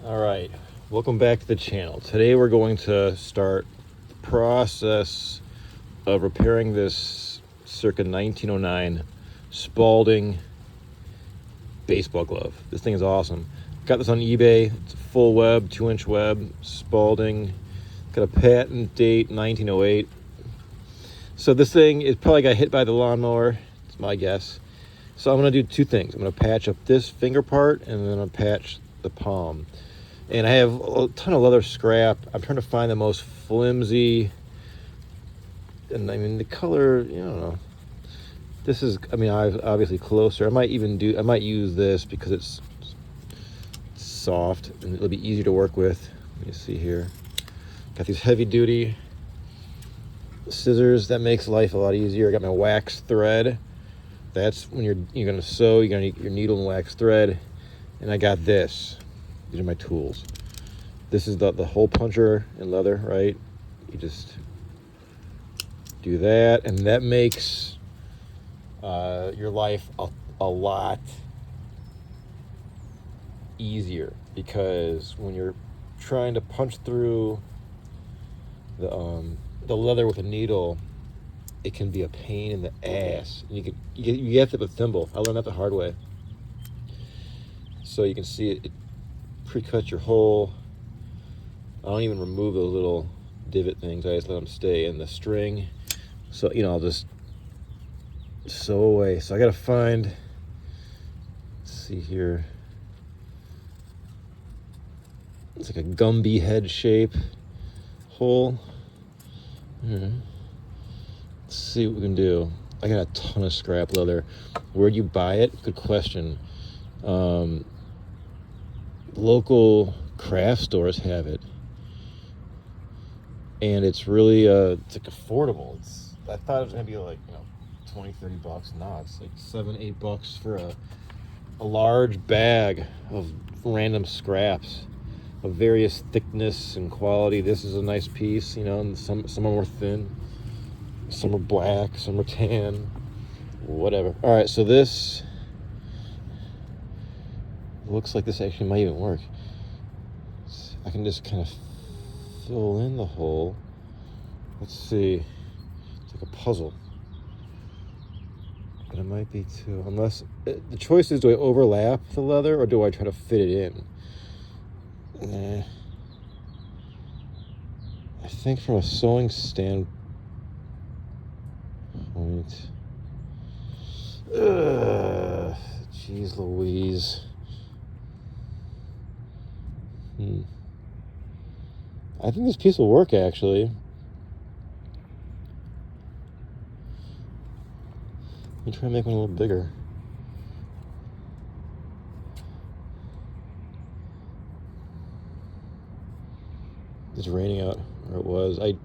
All right, welcome back to the channel. Today we're going to start the process of repairing this circa 1909 Spalding baseball glove. This thing is awesome. Got this on eBay. It's a full web, 2-inch web, Spalding. Got a patent date 1908. So this thing is probably got hit by the lawnmower. It's my guess. So I'm gonna do two things. I'm gonna patch up this finger part and then I'll patch the palm. And I have a ton of leather scrap. I'm trying to find the most flimsy, and I mean the color, you know, this is, I mean, obviously closer. I might use this because it's soft and it'll be easier to work with. Let me see here. Got these heavy duty scissors. That makes life a lot easier. I got my wax thread. That's when you're gonna sew, you're gonna need your needle and wax thread. And I got this. These are my tools. This is the hole puncher in leather, right? You just do that, and that makes your life a lot easier, because when you're trying to punch through the leather with a needle, it can be a pain in the ass. And you get it with a thimble. I learned that the hard way. So you can see it pre-cut your hole. I don't even remove those little divot things. I just let them stay in the string. So, you know, I'll just sew away. So I gotta find, let's see here. It's like a Gumby head shape hole. Let's see what we can do. I got a ton of scrap leather. Where'd you buy it? Good question. Local craft stores have it, and it's really it's like affordable. I thought it was gonna be like, you know, 20-30 bucks. No, it's like $7-8 for a large bag of random scraps of various thickness and quality. This is a nice piece, you know, and some are more thin, some are black, some are tan, whatever. All right, so this looks like this actually might even work. I can just kind of fill in the hole. Let's see. It's like a puzzle. But it might be too, unless, the choice is, do I overlap the leather or do I try to fit it in? I think from a sewing standpoint, jeez Louise. I think this piece will work, actually. Let me try and make one a little bigger. It's raining out, or it was. Of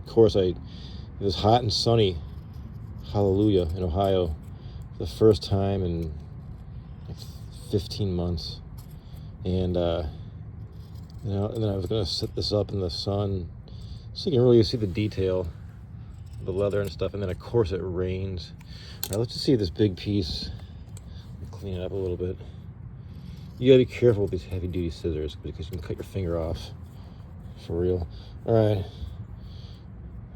course, it was hot and sunny. Hallelujah, in Ohio. For the first time in like 15 months. And, you know, and then I was going to set this up in the sun so you can really see the detail of the leather and stuff. And then, of course, it rains. All right, let's just see this big piece. Clean it up a little bit. You gotta be careful with these heavy-duty scissors because you can cut your finger off. For real. All right.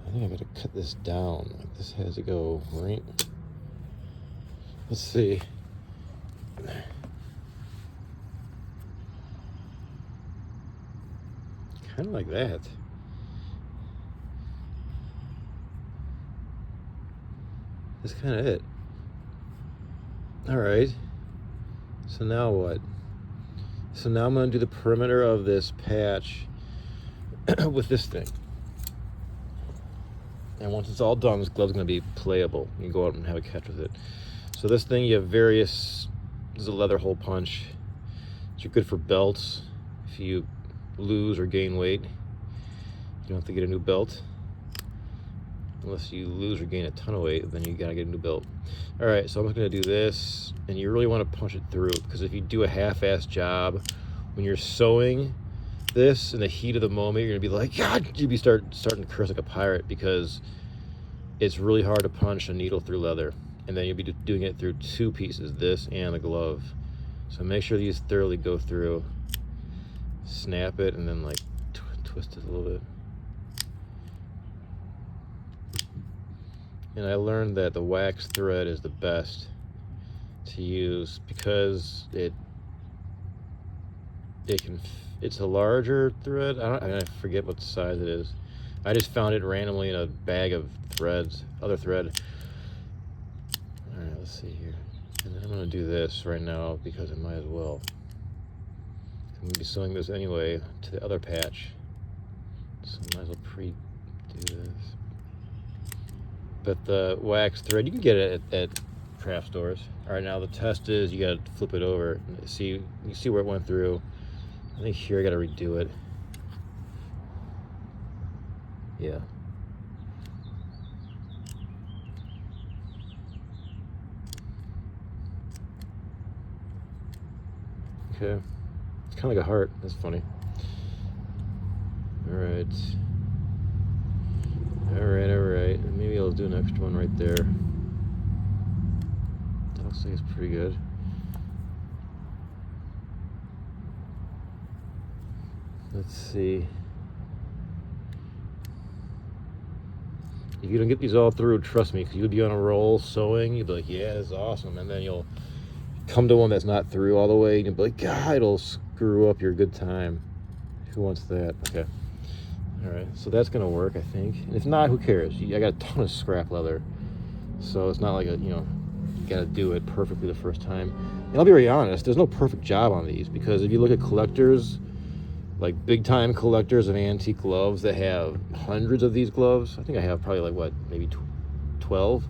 I think I gotta cut this down. Like, this has to go right. Let's see. Kind of like that. That's kind of it. All right. So now what? So now I'm going to do the perimeter of this patch with this thing. And once it's all done, this glove's going to be playable. You can go out and have a catch with it. So this thing, you have this is a leather hole punch. It's good for belts. If you lose or gain weight, you don't have to get a new belt. Unless you lose or gain a ton of weight, then you gotta get a new belt. All right, so I'm just gonna do this, and you really wanna punch it through, because if you do a half-assed job, when you're sewing this in the heat of the moment, you're gonna be like, God, you'd be starting to curse like a pirate, because it's really hard to punch a needle through leather. And then you'll be doing it through two pieces, this and the glove. So make sure these thoroughly go through. snap it and then like twist it a little bit. And I learned that the wax thread is the best to use because it's a larger thread. I forget what size it is. I just found it randomly in a bag of threads, other thread. All right, let's see here. And I'm gonna do this right now because I might as well. I'm gonna be sewing this anyway to the other patch, so I might as well pre-do this. But the wax thread, you can get it at craft stores. All right, now the test is you gotta flip it over. You see where it went through. I think here I gotta redo it. Yeah. Okay. It's kind of like a heart. That's funny. All right. All right. Maybe I'll do an extra one right there. That looks like it's pretty good. Let's see. If you don't get these all through, trust me, because you'll be on a roll sewing. You'll be like, yeah, this is awesome. And then you'll come to one that's not through all the way, and you'll be like, God, it'll screw up your good time. Who wants that? Okay. All right, so that's gonna work, I think. And if not, who cares? I got a ton of scrap leather, so it's not like you gotta do it perfectly the first time. And I'll be very honest, there's no perfect job on these, because if you look at collectors, like big time collectors of antique gloves that have hundreds of these gloves, I think I have probably like what, maybe 12.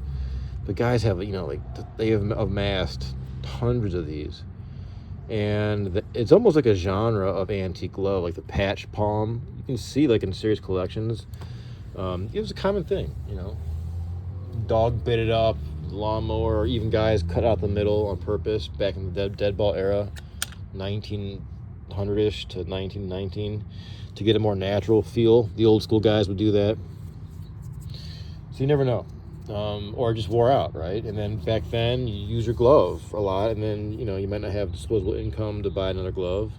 But guys have, like they have amassed hundreds of these. And it's almost like a genre of antique glove, like the patch palm. You can see like in serious collections, it was a common thing, dog bit it up, lawnmower, or even guys cut out the middle on purpose back in the dead ball era, 1900-ish to 1919, to get a more natural feel. The old school guys would do that. So you never know. Or just wore out, right? And then back then you use your glove a lot, and then you might not have disposable income to buy another glove.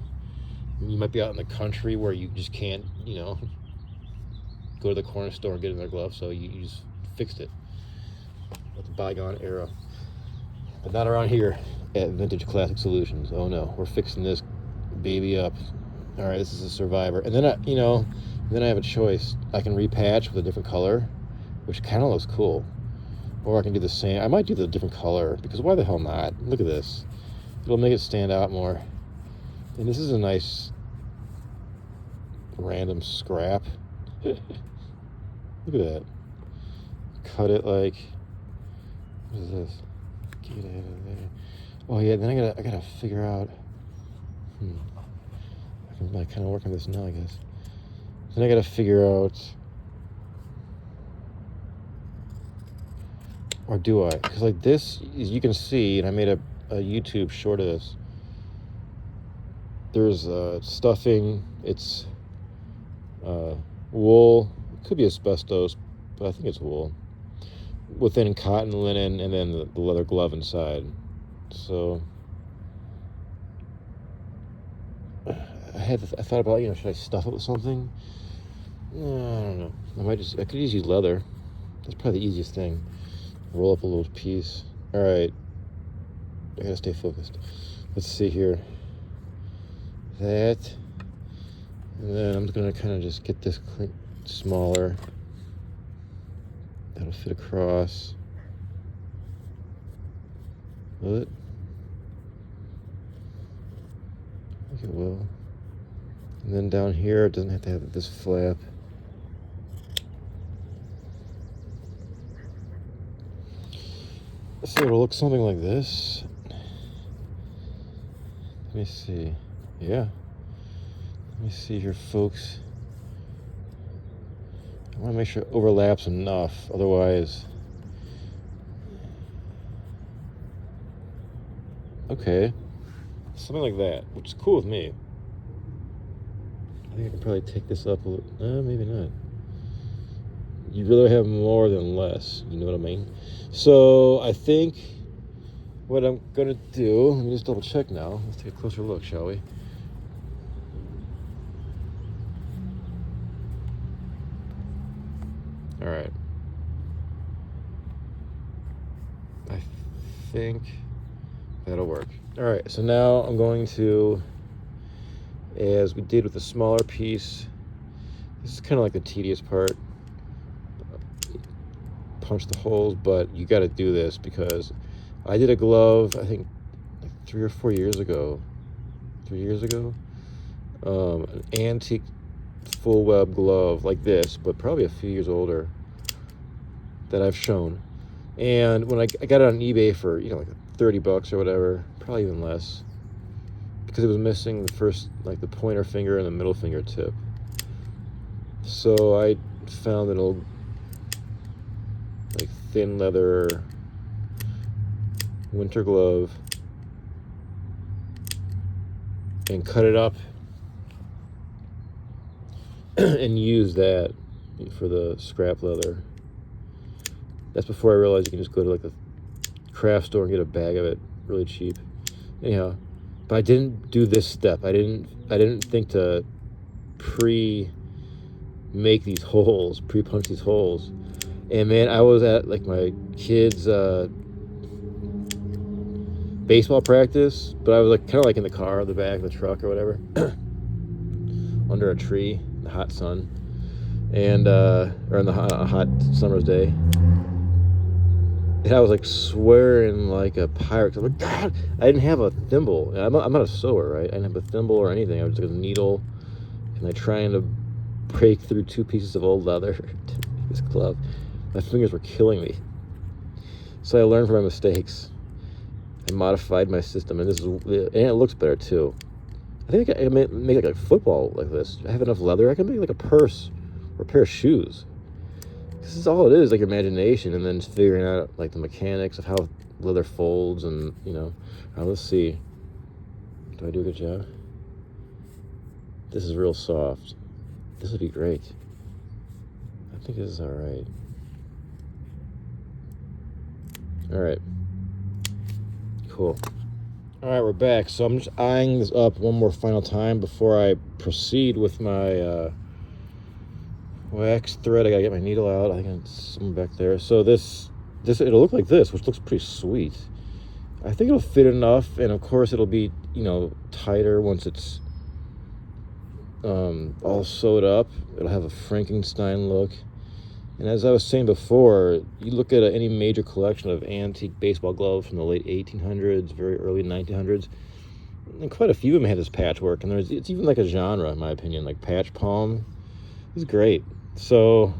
You might be out in the country where you just can't go to the corner store and get another glove, so you just fixed it. That's a bygone era, but not around here at Vintage Classic Solutions. Oh no, we're fixing this baby up. All right, this is a Survivor. And then then I have a choice. I can repatch with a different color, which kind of looks cool. Or I can do the same. I might do the different color, because why the hell not? Look at this. It'll make it stand out more. And this is a nice random scrap. Look at that. Cut it like, what is this? Get it out of there. Oh yeah, then I gotta figure out. I can kind of work on this now, I guess. Then I gotta figure out. Or do I? Because like this, as you can see, and I made a YouTube short of this. There's stuffing. It's wool. It could be asbestos, but I think it's wool. Within cotton, linen, and then the leather glove inside. So I thought about, should I stuff it with something? I don't know. I could just use leather. That's probably the easiest thing. Roll up a little piece. All right. I gotta stay focused. Let's see here. That. And then I'm gonna kind of just get this smaller. That'll fit across. Will it? I think it will. And then down here, it doesn't have to have this flap. So it'll look something like this. Let me see. Yeah. Let me see here, folks. I want to make sure it overlaps enough, otherwise. Okay. Something like that, which is cool with me. I think I can probably take this up a little. Maybe not. You'd rather have more than less, you know what I mean? So I think what I'm gonna do, let me just double check now. Let's take a closer look, shall we? All right. I think that'll work. All right, so now I'm going to, as we did with the smaller piece, this is kind of like the tedious part, punch the holes, but you got to do this because I did a glove, I think like 3 or 4 years ago, an antique full web glove like this, but probably a few years older, that I've shown. And when I got it on eBay for, like $30 or whatever, probably even less, because it was missing the first, like the pointer finger and the middle finger tip. So I found an old, like thin leather winter glove and cut it up and used that for the scrap leather. That's before I realized you can just go to like a craft store and get a bag of it really cheap. Anyhow, but I didn't do this step. I didn't think to pre-make these holes, pre-punch these holes. And man, I was at like my kids' baseball practice, but I was like kind of like in the car, the back of the truck or whatever, under a tree in the hot sun, and or on the hot summer's day. And I was like swearing like a pirate. I was like, God, I didn't have a thimble. I'm not a sewer, right? I didn't have a thimble or anything. I was just like a needle, and I trying to break through 2 pieces of old leather to make this glove. My fingers were killing me. So I learned from my mistakes. I modified my system, and it looks better too. I think I can make like a football like this. I have enough leather. I can make like a purse or a pair of shoes. This is all it is, like imagination, and then just figuring out like the mechanics of how leather folds, and let's see. Do I do a good job? This is real soft. This would be great. I think this is all right. All right. Cool. All right, we're back. So I'm just eyeing this up one more final time before I proceed with my wax thread. I gotta get my needle out. I think it's something back there. So this it'll look like this, which looks pretty sweet. I think it'll fit enough, and of course it'll be tighter once it's all sewed up. It'll have a Frankenstein look. And as I was saying before, you look at any major collection of antique baseball gloves from the late 1800s, very early 1900s, and quite a few of them have this patchwork, and it's even like a genre, in my opinion, like patch palm. It's great. So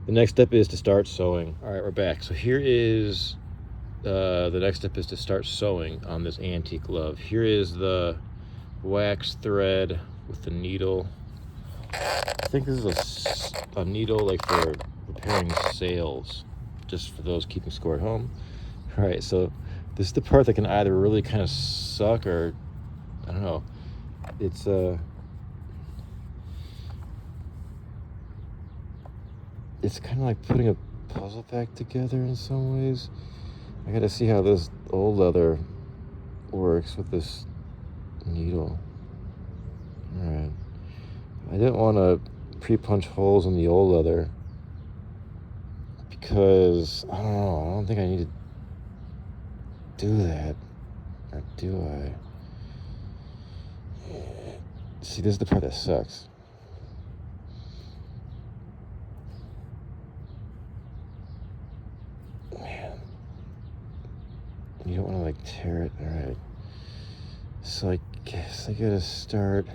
the next step is to start sewing. All right, we're back. So here is the next step is to start sewing on this antique glove. Here is the wax thread with the needle. I think this is a needle like for repairing sails, just for those keeping score at home. All right, so this is the part that can either really kind of suck or, I don't know, it's kind of like putting a puzzle back together in some ways. I gotta see how this old leather works with this needle. All right, I didn't want to pre-punch holes in the old leather because I don't think I need to do that, or do I? See, this is the part that sucks. Man, you don't want to like tear it. All right, so I guess I gotta start,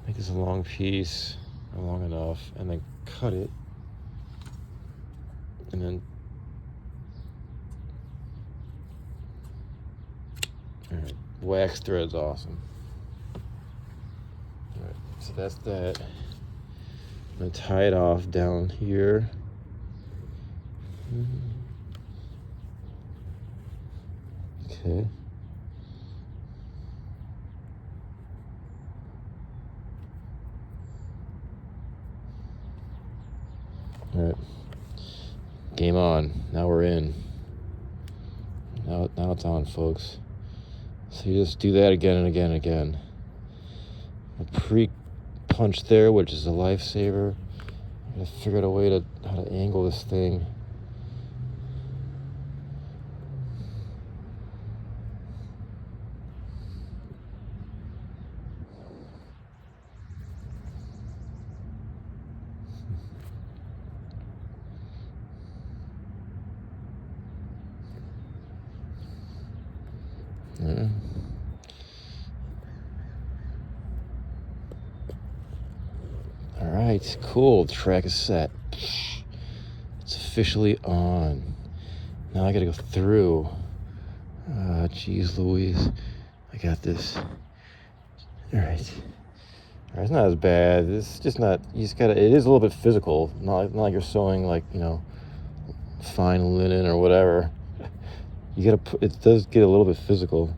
make this a long piece, long enough, and then cut it, and then all right, wax thread's awesome. All right, so that's that. I'm gonna tie it off down here. Okay. All right. Game on. Now we're in. Now it's on, folks. So you just do that again and again and again. A pre-punch there, which is a lifesaver. I gotta figure out a way to how to angle this thing. Yeah. All right, cool. The track is set. It's officially on. Now I gotta go through. Ah, jeez Louise. I got this. All right. All right, it's not as bad. It's just not, you just gotta, it is a little bit physical. Not like you're sewing like, fine linen or whatever. You gotta put, it does get a little bit physical.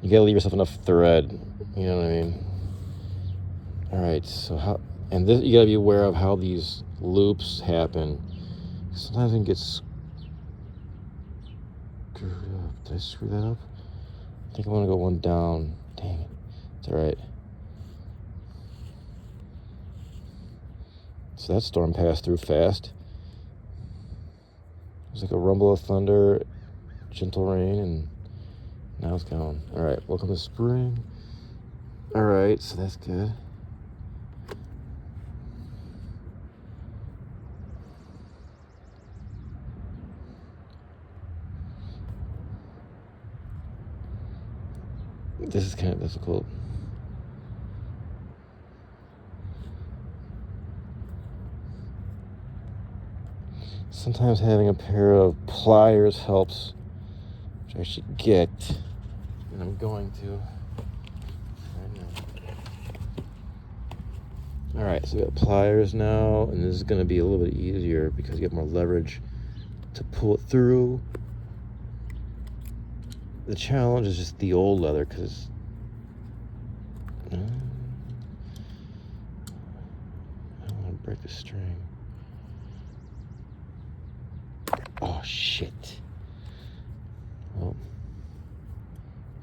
You gotta leave yourself enough thread. You know what I mean? All right, so how, and this, you gotta be aware of how these loops happen. Sometimes it can get screwed up. Did I screw that up? I think I wanna go one down. Dang it, it's all right. So that storm passed through fast. It was like a rumble of thunder, gentle rain, and now it's gone. All right, welcome to spring. All right, so that's good. This is kind of difficult. Sometimes having a pair of pliers helps, which I should get, and I'm going to right now. All right, so we got pliers now, and this is going to be a little bit easier because you get more leverage to pull it through. The challenge is just the old leather because I don't want to break the string. Oh shit. Well,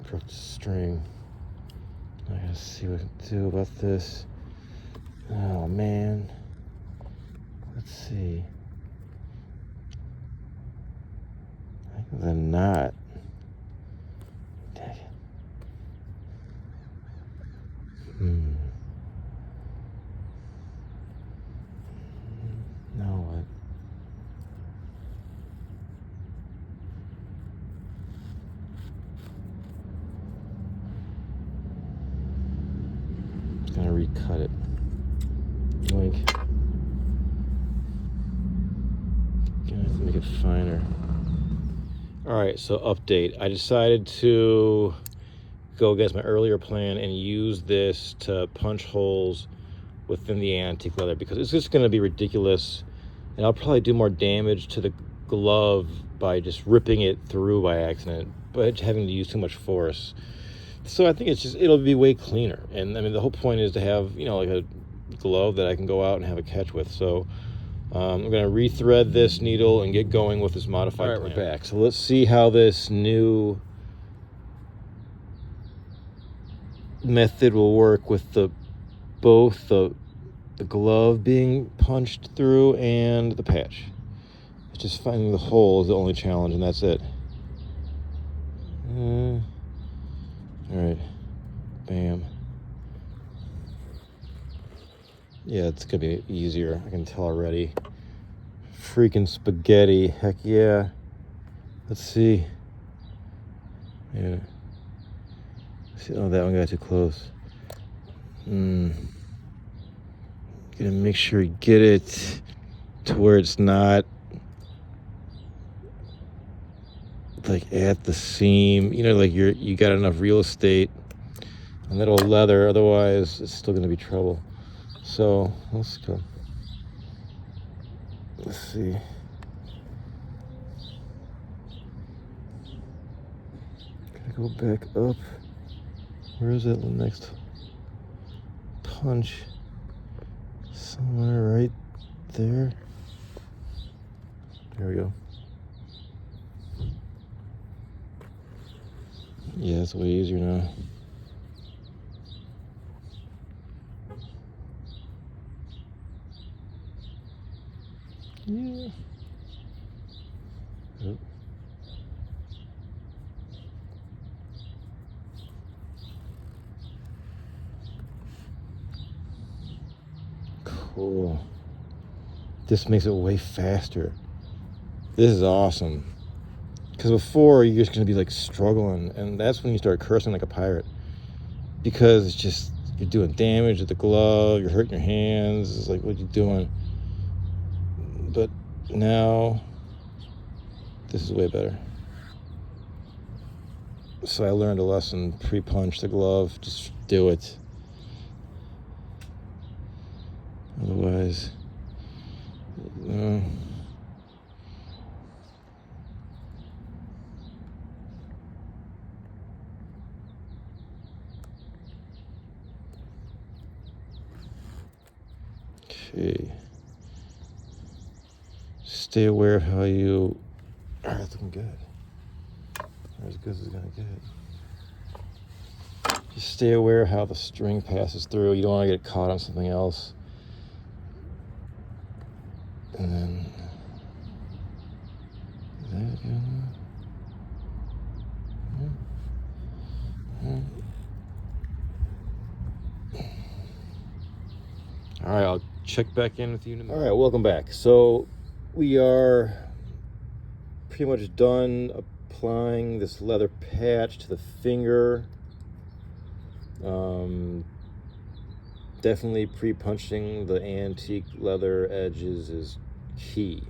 broke the string. I gotta see what I can do about this. Oh man. Let's see. I think the knot. Dang it. Now what? Gonna recut it. Yoink. Gonna have to make it finer. Alright, so update. I decided to go against my earlier plan and use this to punch holes within the antique leather because it's just gonna be ridiculous and I'll probably do more damage to the glove by just ripping it through by accident, but having to use too much force. So I think it'll be way cleaner. And I mean, the whole point is to have, like a glove that I can go out and have a catch with. So I'm going to rethread this needle and get going with this modified plan. All right, we're back. So let's see how this new method will work with both the glove being punched through and the patch. It's just finding the hole is the only challenge, and that's it. All right, bam. Yeah, it's gonna be easier. I can tell already. Freaking spaghetti, heck yeah. Let's see. Yeah. See, oh, that one got too close. Gonna make sure you get it to where it's not like at the seam, like you got enough real estate on that old leather, otherwise it's still gonna be trouble. So let's go. Let's see. Gotta go back up. Where is it? The next punch? Somewhere right there. There we go. Yeah, it's way easier now. Yeah. Oh. Cool. This makes it way faster. This is awesome. Because before, you're just going to be like struggling, and that's when you start cursing like a pirate. Because it's just, you're doing damage to the glove, you're hurting your hands, it's like, what are you doing? But now, this is way better. So I learned a lesson, pre-punch the glove, just do it. Otherwise, okay. Stay aware of how you. All right, that's looking good. As good as it's gonna get. Just stay aware of how the string passes through. You don't want to get caught on something else. And then. Is that good? All right, I'll check back in with you in a minute. All right, welcome back. So we are pretty much done applying this leather patch to the finger. Definitely pre-punching the antique leather edges is key.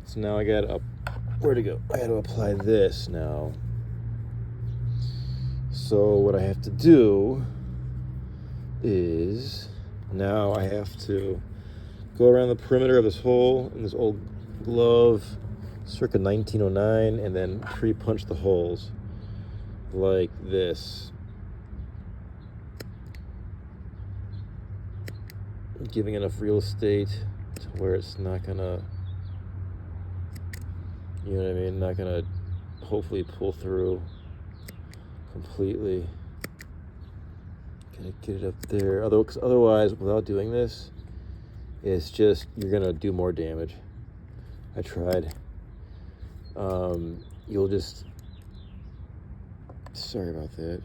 So now I got where to go? I got to apply this now. So what I have to do is now I have to go around the perimeter of this hole in this old glove, circa 1909, and then pre-punch the holes like this, giving enough real estate to where it's not gonna, you know what I mean, not gonna hopefully pull through completely. Gotta get it up there. Otherwise, without doing this, it's just, you're gonna do more damage. I tried. You'll just, sorry about that.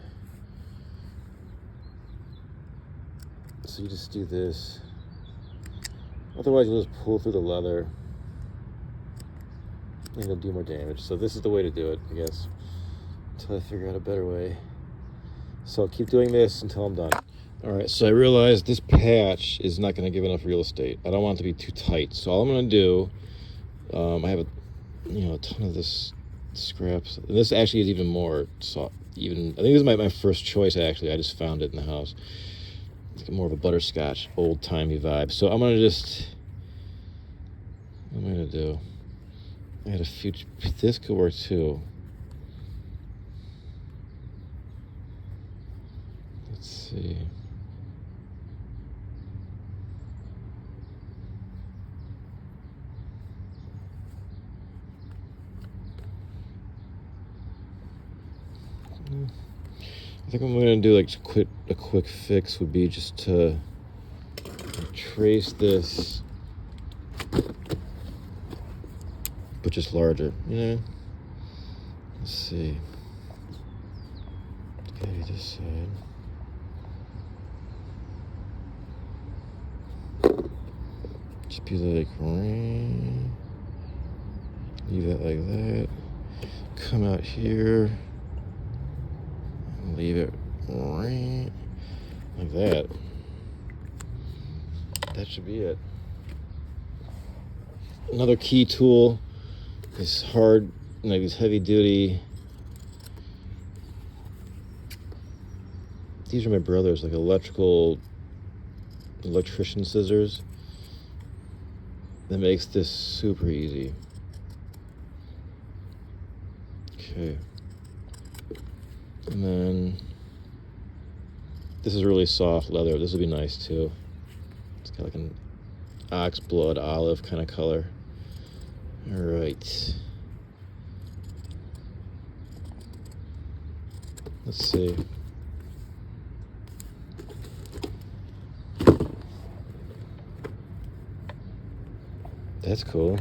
So you just do this. Otherwise, you'll just pull through the leather and you'll do more damage. So this is the way to do it, I guess, until I figure out a better way. So I'll keep doing this until I'm done. All right, so I realized this patch is not going to give enough real estate. I don't want it to be too tight. So all I'm going to do, I have a ton of this scraps. And this actually is even more soft. I think this is my first choice, actually. I just found it in the house. It's more of a butterscotch, old-timey vibe. So I'm going to just, what am I going to do? I had a few, this could work too. Let's see. I think what I'm gonna do, like a quick fix, would be just to trace this, but just larger, you know? Let's see. Okay, this side. Just be like, leave that like that. Come out here. Leave it like that. That should be it. Another key tool is hard, like these heavy duty. These are my brother's, like electrician scissors. That makes this super easy. Okay. And then this is really soft leather. This would be nice too. It's got like an ox blood olive kind of color. All right. Let's see. That's cool.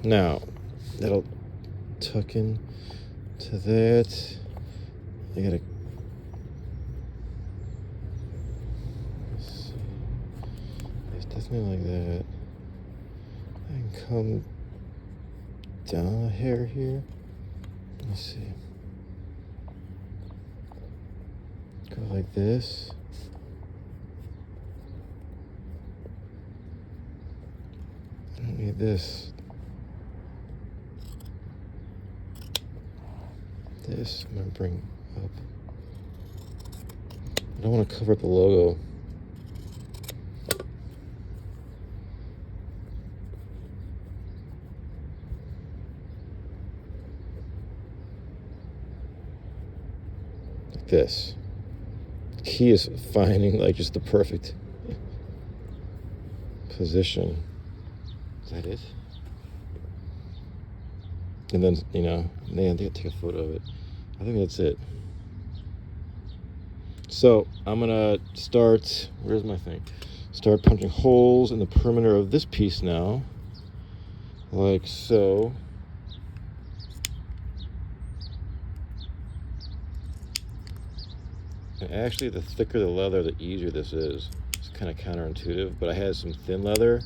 Now, that'll tuck in to that. I gotta see. It's definitely like that. I can come down a hair here. Let's see. Go like this. I don't need this. This I'm gonna bring up. I don't want to cover up the logo. Like this. The key is finding like just the perfect position. Is that it? And then, you know, man, they take a photo of it. I think that's it. So I'm gonna start, where's my thing? Start punching holes in the perimeter of this piece now. Like so. And actually, the thicker the leather, the easier this is. It's kind of counterintuitive, but I had some thin leather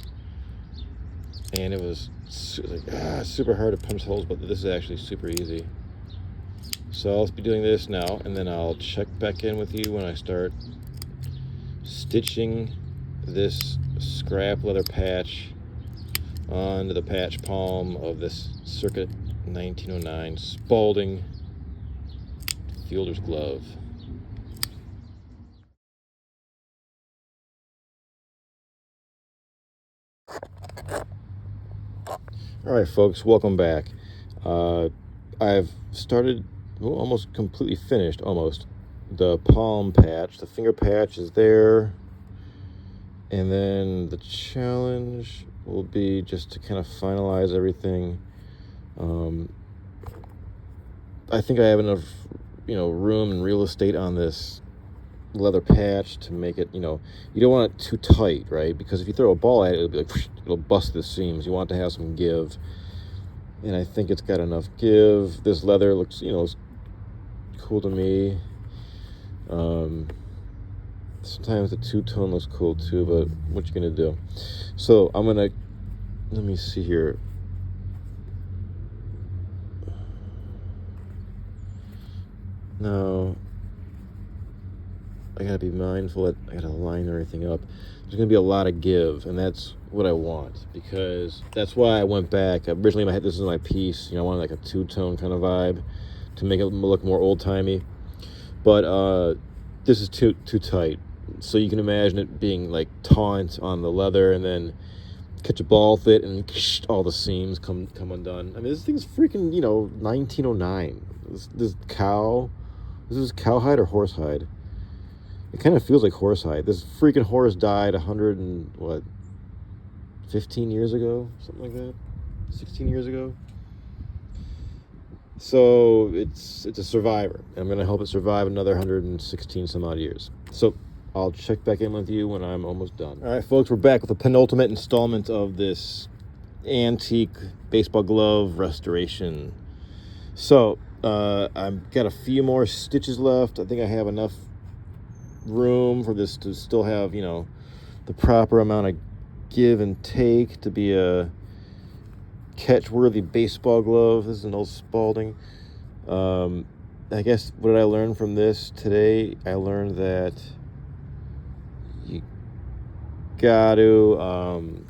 and it was super hard to punch holes, but this is actually super easy. So I'll be doing this now, and then I'll check back in with you when I start stitching this scrap leather patch onto the patch palm of this circa 1909 Spalding fielder's glove. All right, folks, welcome back. I've started, well, almost completely finished, almost, the palm patch. The finger patch is there. And then the challenge will be just to kind of finalize everything. I think I have enough, room and real estate on this leather patch to make it, you don't want it too tight, right? Because if you throw a ball at it, it'll be like, it'll bust the seams. You want it to have some give. And I think it's got enough give. This leather looks, it's cool to me. Sometimes the two-tone looks cool too, but what you gonna do? So I'm gonna, let me see here. Now, I gotta be mindful that I gotta line everything up. There's gonna be a lot of give, and that's what I want, because that's why I went back. Originally, in my head, this is my piece. I wanted like a two-tone kind of vibe to make it look more old-timey. But this is too tight. So you can imagine it being like taut on the leather, and then catch a ball with it, and all the seams come undone. I mean, this thing's freaking, 1909. This cow, this is cowhide or horsehide? It kind of feels like horsehide. This freaking horse died 15 years ago, something like that, 16 years ago. So it's a survivor. I'm going to help it survive another 116 some odd years. So I'll check back in with you when I'm almost done. All right, folks, we're back with the penultimate installment of this antique baseball glove restoration. So I've got a few more stitches left. I think I have enough room for this to still have, the proper amount of give and take to be a catch-worthy baseball glove. This is an old Spalding. I guess what did I learn from this today? I learned that you got to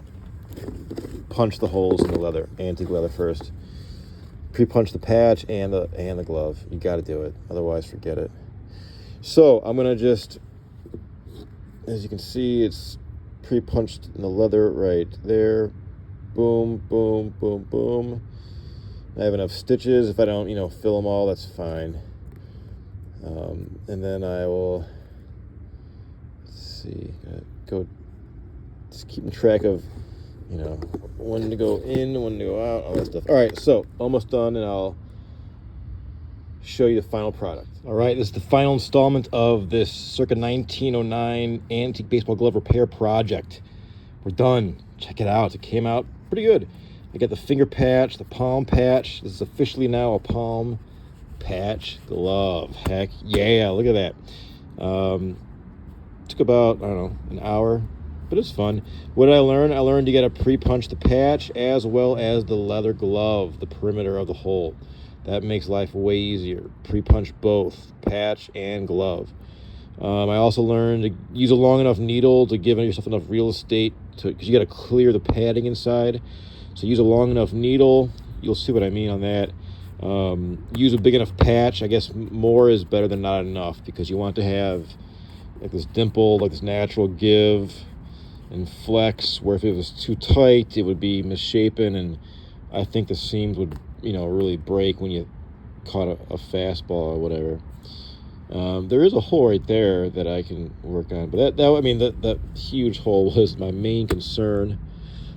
punch the holes in the leather, antique leather first. Pre-punch the patch and the glove. You got to do it, otherwise forget it. So I'm gonna just, as you can see, it's pre-punched in the leather right there. Boom, boom, boom, boom. I have enough stitches. If I don't, fill them all, that's fine. And then I will, let's see, go, just keeping track of, when to go in, when to go out, all that stuff. All right, so almost done, and I'll show you the final product. All right, this is the final installment of this circa 1909 antique baseball glove repair project. We're done. check it out. It came out pretty good. I got the finger patch, the palm patch. This is officially now a palm patch glove. Heck yeah, look at that. Took about, I don't know, an hour, but it's fun. What did I learn? I learned you got to pre-punch the patch as well as the leather glove, the perimeter of the hole. That makes life way easier. Pre-punch both, patch and glove. I also learned to use a long enough needle to give yourself enough real estate because you got to clear the padding inside. So use a long enough needle. You'll see what I mean on that. Use a big enough patch. I guess more is better than not enough because you want to have like this dimple, like this natural give and flex, where if it was too tight, it would be misshapen, and I think the seams would, really break when you caught a fastball or whatever. There is a hole right there that I can work on, but that huge hole was my main concern.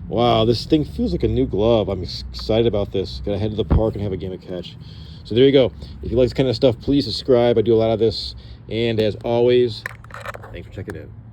Wow, this thing feels like a new glove. I'm excited about this. Gotta head to the park and have a game of catch. So there you go. If you like this kind of stuff, please subscribe. I do a lot of this, and as always, thanks for checking in.